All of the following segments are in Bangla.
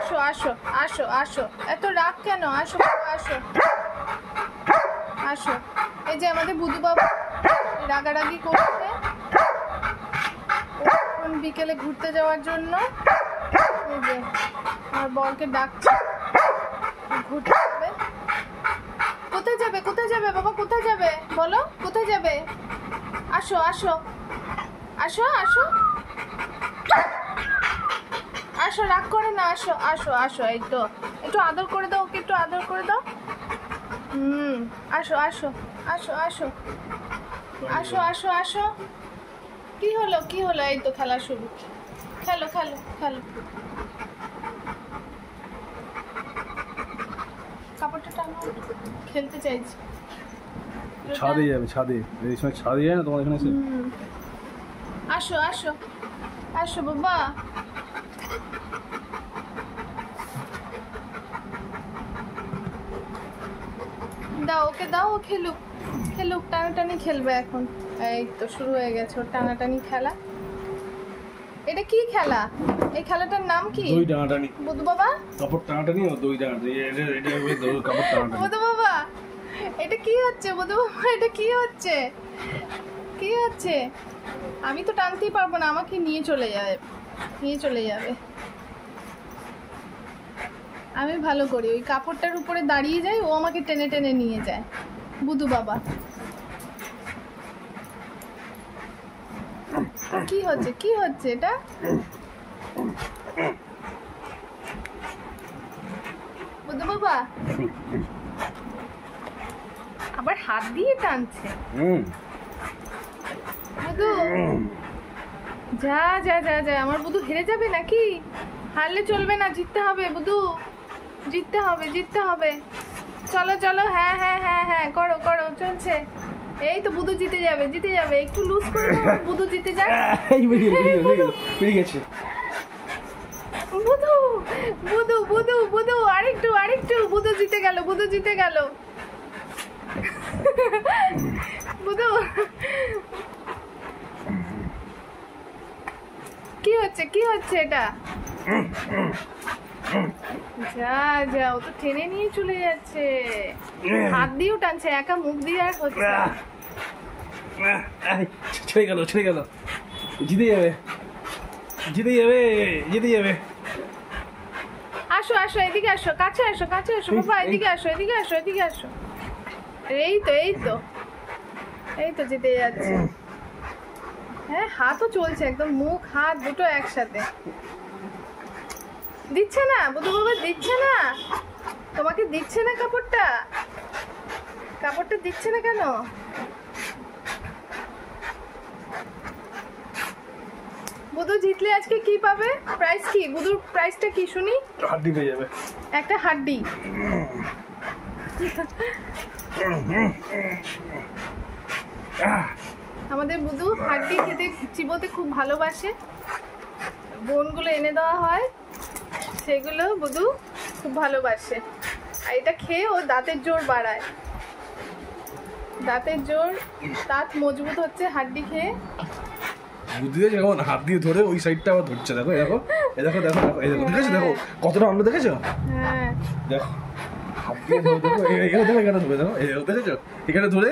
আসো আসো আসো আসো, এত রাগ কেন? আসো আসো আসো। এই যে আমাদের বুধু বাবা রাগারাগি করছে বিকেলে ঘুরতে যাওয়ার জন্য। এই যে আমার বরকে ডাকছে ঘুরতে যাবে। কোথায় যাবে? কোথায় যাবে বাবা? কোথায় যাবে বলো? কোথায় যাবে? আসো আসো আসো আসো আসো, রাগ করে না, আসো আসো আসো। এই তো একটু আদর করে দাও ওকে, একটু আদর করে দাও। আসো আসো আসো আসো আসো আসো আসো। কি হলো কি হলো? এই তো খেলা শুরু। খেলো খেলো খেলো। কাপড়টা টানো, খেলতে চাইছি। ছাদে যাবে, ছাদে এই সময় ছাদে যায় না তোমার এখানে এসে? আসো আসো আসো বাবা। দাও ওকে, দাও ও খেলুক খেলুক, টানাটানি খেলবে এখন। এই তো শুরু হয়ে গেছে ওর টানাটানি খেলা। এটা কি খেলা? এই খেলাটার নাম কি? দই টানাটানি। বুধু বাবা কাপড় টানাটানি ও দই টানাটানি, এটা কাপড় টানাটানি। বুধু বাবা এটা কি হচ্ছে? বুধু বাবা এটা কি হচ্ছে? কি হচ্ছে? আমি তো টানতেই পারবো না, আমাকে নিয়ে চলে যাবে, নিয়ে চলে যাবে। আমি ভালো করি, ওই কাপড়টার উপরে দাঁড়িয়ে যাই, ও আমাকে টেনে টেনে নিয়ে যায় বুধু বাবা। কি হচ্ছে কি হচ্ছে এটা? বুধু বাবা আবার হাত দিয়ে টানছে। বুধু যা যা যা যা, আমার বুধু হেরে যাবে নাকি? হারলে চলবে না, জিততে হবে বুধু, জিততে হবে জিততে হবে। চলো চলো, হ্যাঁ হ্যাঁ হ্যাঁ হ্যাঁ, করো করো, চলছে। এই তো বুধু জিতে যাবে জিতে যাবে, একটু লুজ করে দাও, বুধু জিতে যায়। পেয়ে গেছে বুধু বুধু বুধু বুধু, আরেকটু আরেকটু, বুধু জিতে গেল, বুধু জিতে গেল। বুধু কি হচ্ছে কি হচ্ছে এটা? যা যা, ও তো টেনে নিয়ে চলে যাচ্ছে, হাত দিয়েও টানছে, একা মুখ দিয়ে আর হচ্ছে। ছেড়ে গেল ছেড়ে গেল, জিতে যাবে জিতে যাবে জিতে যাবে। আসো আসো এদিকে আসো, কাছে আসো কাছে আসো বাবা, এদিকে আসো এদিকে আসো এদিকে আসো। এই তো এই তো এই তো জিতে যাচ্ছে। হ্যাঁ হাতও চলছে একদম, মুখ হাত দুটো একসাথে। দিচ্ছে না বুধু বাবা, দিচ্ছে না তোমাকে, দিচ্ছে না কাপড়টা, কাপড়টা দিচ্ছে না কেন? বুধু জিতলে আজকে কি পাবে? প্রাইস কি? বুধুর প্রাইসটা কি শুনি? হাড্ডি পেয়ে যাবে, একটা হাড্ডি। আমাদের বুধু হাড্ডি খেতে চিবোতে খুব ভালোবাসে, বোনগুলো এনে দেওয়া হয়, সেগুলো বুধু খুব ভালোবাসে। আর এটা খেয়ে ও দাঁতের জোর বাড়ায়, দাঁতের জোর, দাঁত মজবুত হচ্ছে হাড্ডি খেয়ে। বুদ্ধি দিয়ে যখন হাত দিয়ে ধরে ওই সাইডটা আবার ধরছে, দেখো দেখো এই দেখো দেখো দেখো এই দেখো, দেখেছো দেখো কতটা আনন্দ, দেখেছো? হ্যাঁ দেখো হাত দিয়ে ধরে, দেখো এখানে দেখো, এখানে ধরে দেখো, এই দেখো দেখেছো, এখানে ধরে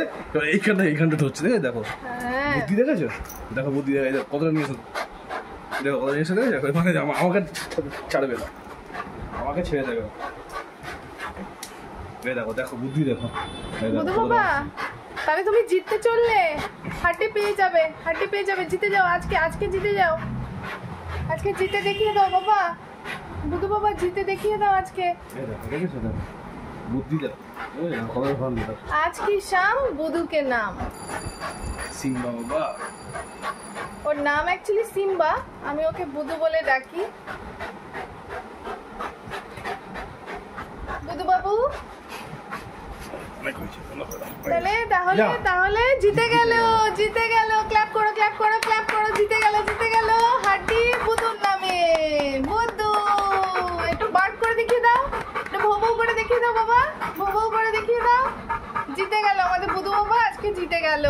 এইখানটা ধরছে, দেখো হ্যাঁ বুদ্ধি দেখেছো? দেখো বুদ্ধি দেখো কতটা নিয়েছো, দেখো কতটা নিয়েছো, দেখেছো? মানে আমাকে ছাড়বে না, আমাকে ছেড়ে দেবে। দেখো দেখো বুদ্ধি দেখো। বুধু বাবা তাহলে তুমি জিততে চললে, হাড্ডি পেয়ে যাবে, হাড্ডি পেয়ে যাবে, জিতে যাও আজকে, আজকে জিতে যাও, আজকে জিতে দেখিয়ে দাও বাবা, বুধু বাবা জিতে দেখিয়ে দাও আজকে। দেখেছো দেখো বুদ্ধি দেখো, কতটা ভালো দেখো। আজ কি শাম বুধু কে নাম, সিম্বা বাবা, ওর নাম অ্যাকচুয়ালি সিম্বা, আমি ওকে বুধু বলে ডাকি। বুধু বাবু তাহলে তাহলে তাহলে জিতে গেল, জিতে গেল, ক্ল্যাপ করো ক্ল্যাপ করো ক্ল্যাপ করো, জিতে গেল জিতে গেল, হাড্ডি বুধুর নামে। বুধু একটু বার্ক করে দেখিয়ে দাও, একটু ভৌ ভৌ করে দেখিয়ে দাও বাবা, ভৌ ভৌ করে দেখিয়ে দাও। জিতে গেল আমাদের বুধু বাবা, আজকে জিতে গেল।